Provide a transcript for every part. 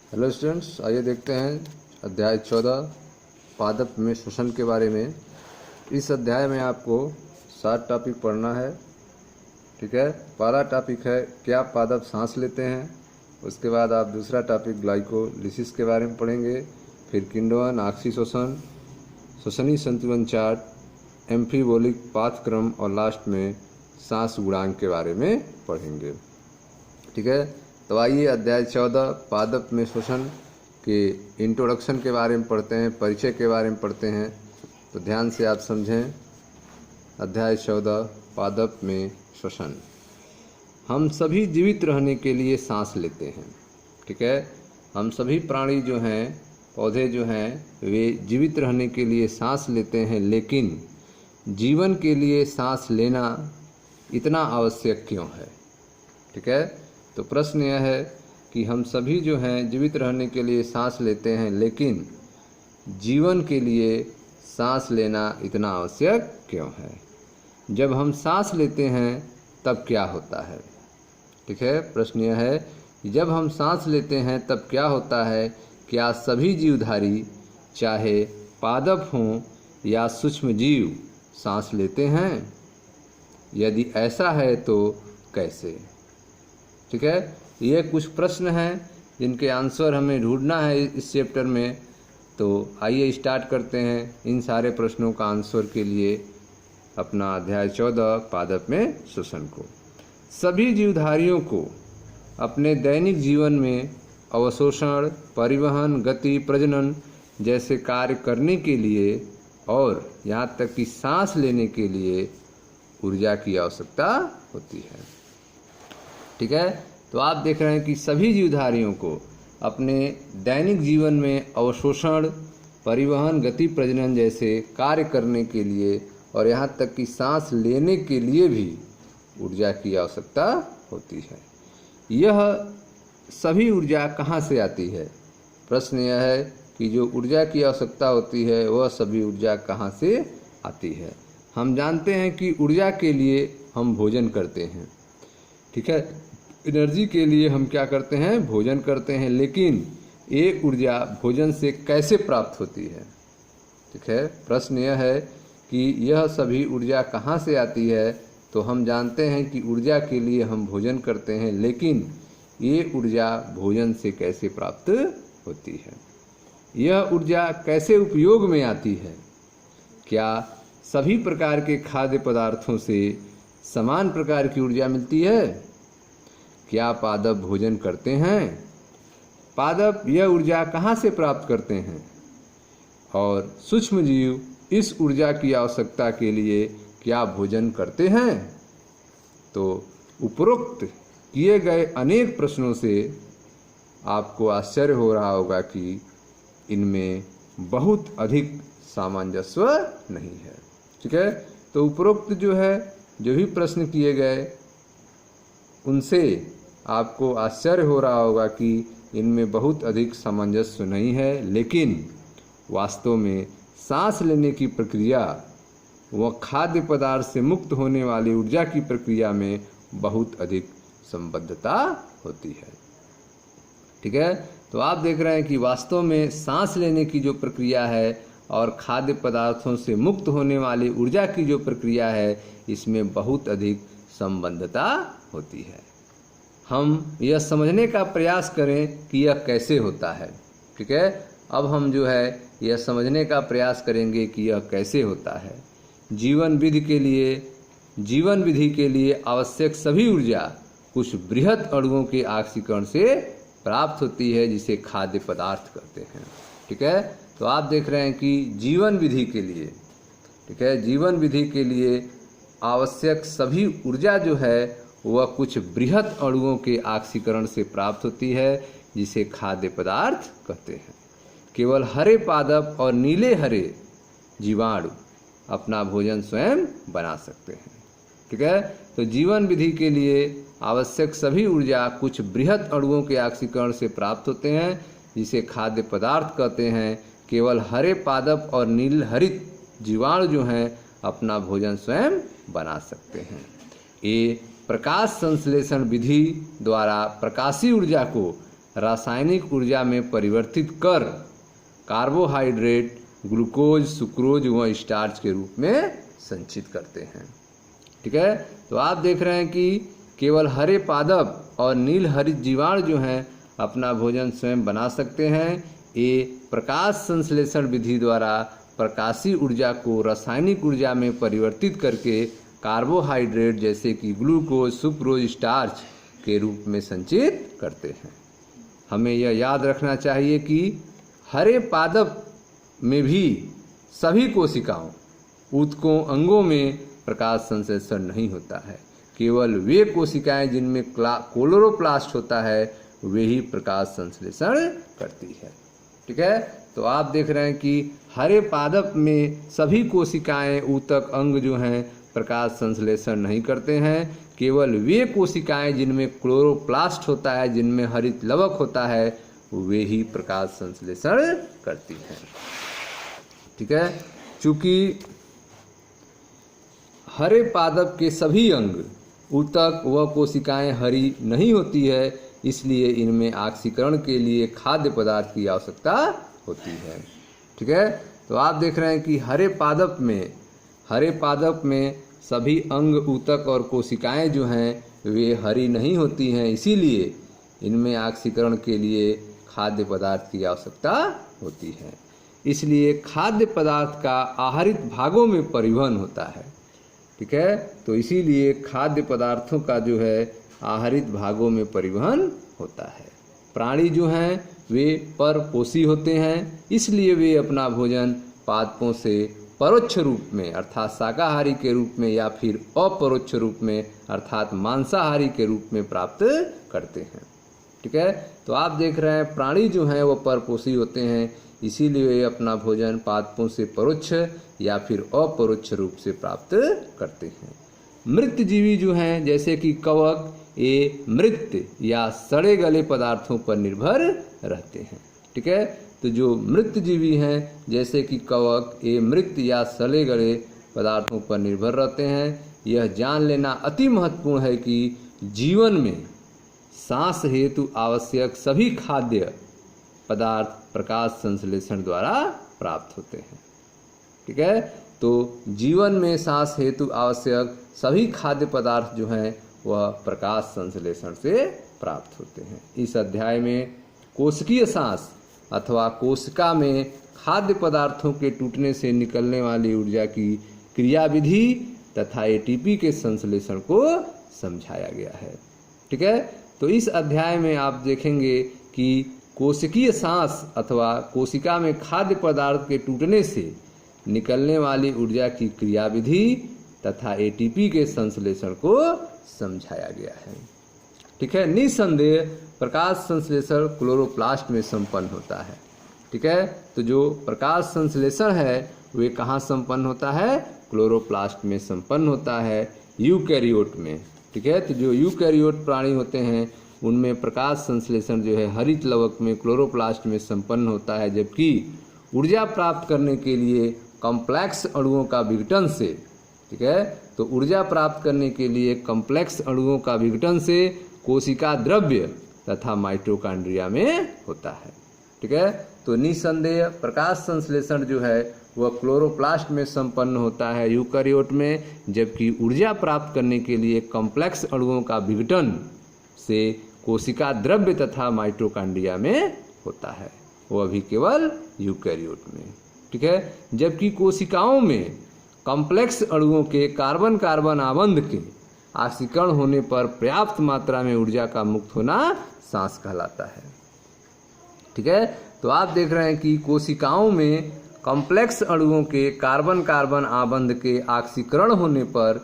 Hello students, आइए देखते हैं अध्याय 14 पादप में श्वसन के बारे में। इस अध्याय में आपको 7 टॉपिक पढ़ना है। ठीक है, पहला टॉपिक है क्या पादप सांस लेते हैं। उसके बाद आप दूसरा टॉपिक ग्लाइकोलिसिस के बारे में पढ़ेंगे। फिर किण्वन, ऑक्सी शोषण, श्वसनी संतुलन चार्ट, एम्फीबोलिक पाठक्रम और लास्ट में सांस गुणांक के बारे में पढ़ेंगे। ठीक है, तो आइए अध्याय 14 पादप में श्वसन के इंट्रोडक्शन के बारे में पढ़ते हैं, परिचय के बारे में पढ़ते हैं। तो ध्यान से आप समझें। अध्याय 14 पादप में श्वसन। हम सभी जीवित रहने के लिए सांस लेते हैं। ठीक है, हम सभी प्राणी जो हैं, पौधे जो हैं, वे जीवित रहने के लिए सांस लेते हैं, लेकिन जीवन के लिए सांस लेना इतना आवश्यक क्यों है। ठीक है, तो प्रश्न यह है कि हम सभी जो हैं जीवित रहने के लिए सांस लेते हैं, लेकिन जीवन के लिए सांस लेना इतना आवश्यक क्यों है। जब हम सांस लेते हैं तब क्या होता है। ठीक है, प्रश्न यह है कि जब हम सांस लेते हैं तब क्या होता है। क्या सभी जीवधारी, चाहे पादप हों या सूक्ष्म जीव, सांस लेते हैं? यदि ऐसा है तो कैसे। ठीक है, ये कुछ प्रश्न हैं जिनके आंसर हमें ढूंढना है इस चैप्टर में। तो आइए स्टार्ट करते हैं इन सारे प्रश्नों का आंसर के लिए अपना अध्याय 14 पादप में श्वसन को। सभी जीवधारियों को अपने दैनिक जीवन में अवशोषण, परिवहन, गति, प्रजनन जैसे कार्य करने के लिए और यहाँ तक कि सांस लेने के लिए ऊर्जा की आवश्यकता होती है। ठीक है, तो आप देख रहे हैं कि सभी जीवधारियों को अपने दैनिक जीवन में अवशोषण, परिवहन, गति, प्रजनन जैसे कार्य करने के लिए और यहाँ तक कि सांस लेने के लिए भी ऊर्जा की आवश्यकता होती है। यह सभी ऊर्जा कहाँ से आती है। प्रश्न यह है कि जो ऊर्जा की आवश्यकता होती है वह सभी ऊर्जा कहाँ से आती है। हम जानते हैं कि ऊर्जा के लिए हम भोजन करते हैं। ठीक है, एनर्जी के लिए हम क्या करते हैं, भोजन करते हैं, लेकिन ये ऊर्जा भोजन से कैसे प्राप्त होती है। ठीक है, प्रश्न यह है कि यह सभी ऊर्जा कहाँ से आती है। तो हम जानते हैं कि ऊर्जा के लिए हम भोजन करते हैं, लेकिन ये ऊर्जा भोजन से कैसे प्राप्त होती है। यह ऊर्जा कैसे उपयोग में आती है। क्या सभी प्रकार के खाद्य पदार्थों से समान प्रकार की ऊर्जा मिलती है। क्या पादप भोजन करते हैं। पादप यह ऊर्जा कहाँ से प्राप्त करते हैं और सूक्ष्म जीव इस ऊर्जा की आवश्यकता के लिए क्या भोजन करते हैं। तो उपरोक्त किए गए अनेक प्रश्नों से आपको आश्चर्य हो रहा होगा कि इनमें बहुत अधिक सामंजस्य नहीं है। ठीक है, तो उपरोक्त जो भी प्रश्न किए गए उनसे आपको आश्चर्य हो रहा होगा कि इनमें बहुत अधिक सामंजस्य नहीं है, लेकिन वास्तव में सांस लेने की प्रक्रिया व खाद्य पदार्थ से मुक्त होने वाली ऊर्जा की प्रक्रिया में बहुत अधिक संबद्धता होती है। ठीक है, तो आप देख रहे हैं कि वास्तव में सांस लेने की जो प्रक्रिया है और खाद्य पदार्थों से मुक्त होने वाली ऊर्जा की जो प्रक्रिया है, इसमें बहुत अधिक संबद्धता होती है। हम यह समझने का प्रयास करें कि यह कैसे होता है। ठीक है, अब हम यह समझने का प्रयास करेंगे कि यह कैसे होता है। जीवन विधि के लिए आवश्यक सभी ऊर्जा कुछ बृहत अणुओं के ऑक्सीकरण से प्राप्त होती है, जिसे खाद्य पदार्थ कहते हैं। ठीक है, तो आप देख रहे हैं कि जीवन विधि के लिए, ठीक है, जीवन विधि के लिए आवश्यक सभी ऊर्जा जो है वह कुछ बृहत अणुओं के ऑक्सीकरण से प्राप्त होती है, जिसे खाद्य पदार्थ कहते हैं। केवल हरे पादप और नीले हरे जीवाणु अपना भोजन स्वयं बना सकते हैं। ठीक है, तो जीवन विधि के लिए आवश्यक सभी ऊर्जा कुछ बृहत अणुओं के ऑक्सीकरण से प्राप्त होते हैं, जिसे खाद्य पदार्थ कहते हैं। केवल हरे पादप और नील हरित जीवाणु जो हैं अपना भोजन स्वयं बना सकते हैं। ये प्रकाश संश्लेषण विधि द्वारा प्रकाशीय ऊर्जा को रासायनिक ऊर्जा में परिवर्तित कर कार्बोहाइड्रेट, ग्लूकोज, सुक्रोज व स्टार्च के रूप में संचित करते हैं। ठीक है, तो आप देख रहे हैं कि केवल हरे पादप और नील हरित जीवाणु जो हैं अपना भोजन स्वयं बना सकते हैं। ये प्रकाश संश्लेषण विधि द्वारा प्रकाशीय ऊर्जा को रासायनिक ऊर्जा में परिवर्तित करके कार्बोहाइड्रेट जैसे कि ग्लूकोज, सुक्रोज, स्टार्च के रूप में संचित करते हैं। हमें यह याद रखना चाहिए कि हरे पादप में भी सभी कोशिकाओं, ऊतकों, अंगों में प्रकाश संश्लेषण नहीं होता है। केवल वे कोशिकाएं जिनमें क्लोरोप्लास्ट होता है वे ही प्रकाश संश्लेषण करती है। ठीक है, तो आप देख रहे हैं कि हरे पादप में सभी कोशिकाएं, ऊतक, अंग जो हैं प्रकाश संश्लेषण नहीं करते हैं। केवल वे कोशिकाएं जिनमें क्लोरोप्लास्ट होता है, जिनमें हरित लवक होता है, वे ही प्रकाश संश्लेषण करती हैं। ठीक है, चूंकि हरे पादप के सभी अंग, ऊतक व कोशिकाएं हरी नहीं होती है, इसलिए इनमें ऑक्सीकरण के लिए खाद्य पदार्थ की आवश्यकता होती है। ठीक है, तो आप देख रहे हैं कि हरे पादप में सभी अंग, ऊतक और कोशिकाएं जो हैं वे हरी नहीं होती हैं, इसीलिए इनमें ऑक्सीकरण के लिए खाद्य पदार्थ की आवश्यकता होती है। इसलिए खाद्य पदार्थ का आहरित भागों में परिवहन होता है। ठीक है, तो इसीलिए खाद्य पदार्थों का जो है आहरित भागों में परिवहन होता है। प्राणी जो हैं वे परपोषी होते हैं, इसलिए वे अपना भोजन पादपों से परोक्ष रूप में अर्थात शाकाहारी के रूप में या फिर अपरोक्ष रूप में अर्थात मांसाहारी के रूप में प्राप्त करते हैं। ठीक है, तो आप देख रहे हैं प्राणी जो हैं वो परपोषी होते हैं, इसीलिए वे अपना भोजन पादपों से परोक्ष या फिर अपरोक्ष रूप से प्राप्त करते हैं। मृत जीवी जो हैं जैसे कि कवक, ये मृत या सड़े गले पदार्थों पर निर्भर रहते हैं। ठीक है, तो जो मृत जीवी हैं जैसे कि कवक, ये मृत या सड़े गले पदार्थों पर निर्भर रहते हैं। यह जान लेना अति महत्वपूर्ण है कि जीवन में सांस हेतु आवश्यक सभी खाद्य पदार्थ प्रकाश संश्लेषण द्वारा प्राप्त होते हैं। ठीक है, तो जीवन में सांस हेतु आवश्यक सभी खाद्य पदार्थ जो हैं वह प्रकाश संश्लेषण से प्राप्त होते हैं। इस अध्याय में कोशिकीय सांस अथवा कोशिका में खाद्य पदार्थों के टूटने से निकलने वाली ऊर्जा की क्रियाविधि तथा एटीपी के संश्लेषण को समझाया गया है। ठीक है, तो इस अध्याय में आप देखेंगे कि कोशिकीय सांस अथवा कोशिका में खाद्य पदार्थ के टूटने से निकलने वाली ऊर्जा की क्रियाविधि तथा एटीपी के संश्लेषण को समझाया गया है। ठीक है, निसंदेह प्रकाश संश्लेषण क्लोरोप्लास्ट में संपन्न होता है। ठीक है, तो जो प्रकाश संश्लेषण है वे कहाँ संपन्न होता है? क्लोरोप्लास्ट में संपन्न होता है, यूकैरियोट में। ठीक है, तो जो यूकैरियोट प्राणी होते हैं उनमें प्रकाश संश्लेषण जो है हरित लवक में क्लोरोप्लास्ट में संपन्न होता है, जबकि ऊर्जा प्राप्त करने के लिए कॉम्प्लेक्स अणुओं का विघटन से, ठीक है, तो ऊर्जा प्राप्त करने के लिए कॉम्प्लेक्स अणुओं का विघटन से कोशिका द्रव्य तथा माइटोकॉन्ड्रिया में होता है। ठीक है, तो निसंदेह प्रकाश संश्लेषण जो है वह क्लोरोप्लास्ट में संपन्न होता है यूकैरियोट में, जबकि ऊर्जा प्राप्त करने के लिए कॉम्प्लेक्स अणुओं का विघटन से कोशिका द्रव्य तथा माइटोकॉन्ड्रिया में होता है, वह भी केवल यूकैरियोट में। ठीक है, जबकि कोशिकाओं में कॉम्प्लेक्स अणुओं के कार्बन कार्बन आबंध के ऑक्सीकरण होने पर पर्याप्त मात्रा में ऊर्जा का मुक्त होना सांस कहलाता है। ठीक है, तो आप देख रहे हैं कि कोशिकाओं में कॉम्प्लेक्स अणुओं के कार्बन कार्बन आबंध के ऑक्सीकरण होने पर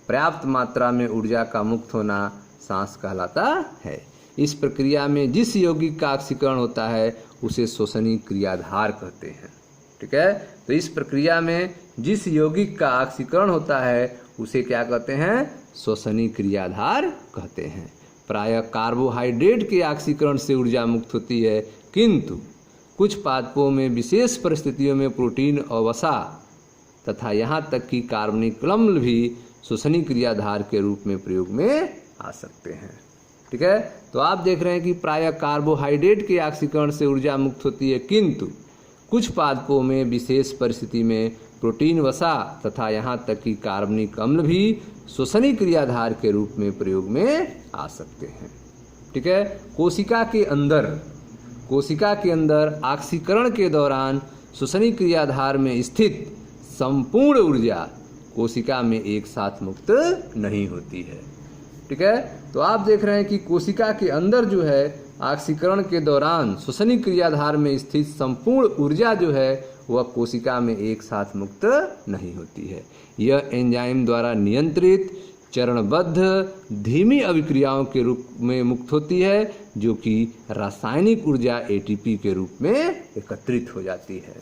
पर्याप्त मात्रा में ऊर्जा का मुक्त होना सांस कहलाता है। इस प्रक्रिया में जिस यौगिक का ऑक्सीकरण होता है उसे श्वसनी क्रियाधार कहते हैं। ठीक है, तो इस प्रक्रिया में जिस यौगिक का ऑक्सीकरण होता है उसे क्या कहते हैं? श्वसनी क्रियाधार कहते हैं। प्रायः कार्बोहाइड्रेट के ऑक्सीकरण से ऊर्जा मुक्त होती है, किंतु कुछ पादपों में विशेष परिस्थितियों में प्रोटीन और वसा तथा यहाँ तक कि कार्बनिक अम्ल भी श्वसनी क्रियाधार के रूप में प्रयोग में आ सकते हैं। ठीक है। तो आप देख रहे हैं कि प्रायः कार्बोहाइड्रेट के ऑक्सीकरण से ऊर्जा मुक्त होती है, किंतु कुछ पादपों में विशेष परिस्थिति में प्रोटीन वसा तथा यहाँ तक कि कार्बनिक अम्ल भी श्वसनी क्रियाधार के रूप में प्रयोग में आ सकते हैं। ठीक है। कोशिका के अंदर ऑक्सीकरण के दौरान श्वसनी क्रियाधार में स्थित संपूर्ण ऊर्जा कोशिका में एक साथ मुक्त नहीं होती है। ठीक है। तो आप देख रहे हैं कि कोशिका के अंदर जो है ऑक्सीकरण के दौरान श्वसनी क्रियाधार में स्थित संपूर्ण ऊर्जा जो है वह कोशिका में एक साथ मुक्त नहीं होती है। यह एंजाइम द्वारा नियंत्रित चरणबद्ध धीमी अभिक्रियाओं के रूप में मुक्त होती है, जो कि रासायनिक ऊर्जा एटीपी के रूप में एकत्रित हो जाती है।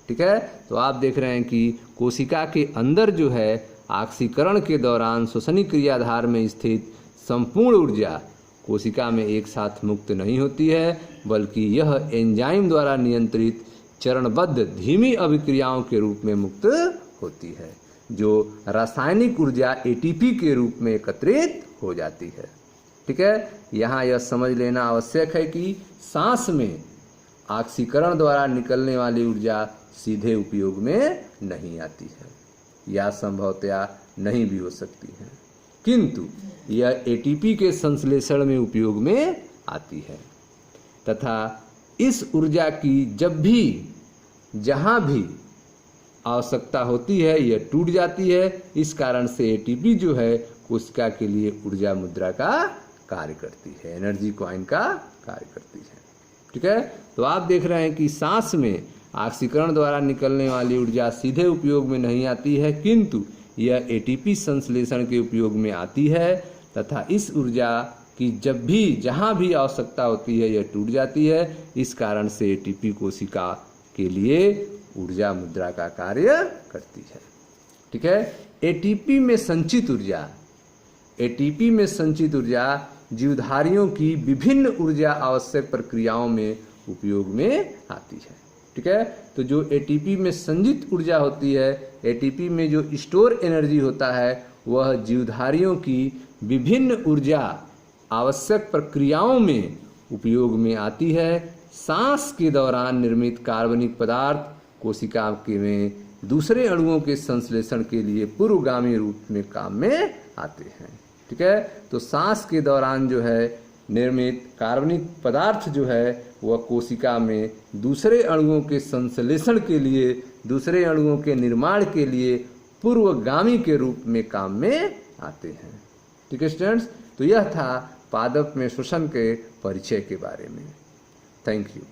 ठीक है। तो आप देख रहे हैं कि कोशिका के अंदर जो है ऑक्सीकरण के दौरान श्वसनी क्रियाधार में स्थित संपूर्ण ऊर्जा कोशिका में एक साथ मुक्त नहीं होती है, बल्कि यह एंजाइम द्वारा नियंत्रित चरणबद्ध धीमी अभिक्रियाओं के रूप में मुक्त होती है, जो रासायनिक ऊर्जा एटीपी के रूप में एकत्रित हो जाती है। ठीक है। यहाँ यह समझ लेना आवश्यक है कि सांस में ऑक्सीकरण द्वारा निकलने वाली ऊर्जा सीधे उपयोग में नहीं आती है या संभवतया नहीं भी हो सकती है, किंतु यह एटीपी के संश्लेषण में उपयोग में आती है तथा इस ऊर्जा की जब भी जहाँ भी आवश्यकता होती है यह टूट जाती है। इस कारण से एटीपी जो है कोशिका के लिए ऊर्जा मुद्रा का कार्य करती है, एनर्जी कॉइन का कार्य करती है। ठीक है। तो आप देख रहे हैं कि सांस में ऑक्सीकरण द्वारा निकलने वाली ऊर्जा सीधे उपयोग में नहीं आती है, किंतु यह एटीपी संश्लेषण के उपयोग में आती है तथा इस ऊर्जा की जब भी जहाँ भी आवश्यकता होती है यह टूट जाती है। इस कारण से एटीपी कोशिका के लिए ऊर्जा मुद्रा का कार्य करती है। ठीक है। एटीपी में संचित ऊर्जा जीवधारियों की विभिन्न ऊर्जा आवश्यक प्रक्रियाओं में उपयोग में आती है। ठीक है। तो जो एटीपी में संचित ऊर्जा होती है, एटीपी में जो स्टोर एनर्जी होता है, वह जीवधारियों की विभिन्न ऊर्जा आवश्यक प्रक्रियाओं में उपयोग में आती है। सांस के दौरान निर्मित कार्बनिक पदार्थ कोशिका के में दूसरे अणुओं के संश्लेषण के लिए पूर्वगामी रूप में काम में आते हैं। ठीक है। तो सांस के दौरान जो है निर्मित कार्बनिक पदार्थ जो है वह कोशिका में दूसरे अणुओं के संश्लेषण के लिए, दूसरे अणुओं के निर्माण के लिए पूर्वगामी के रूप में काम में आते हैं। ठीक है स्टूडेंट्स। तो यह था पादप में श्वसन के परिचय के बारे में। Thank you.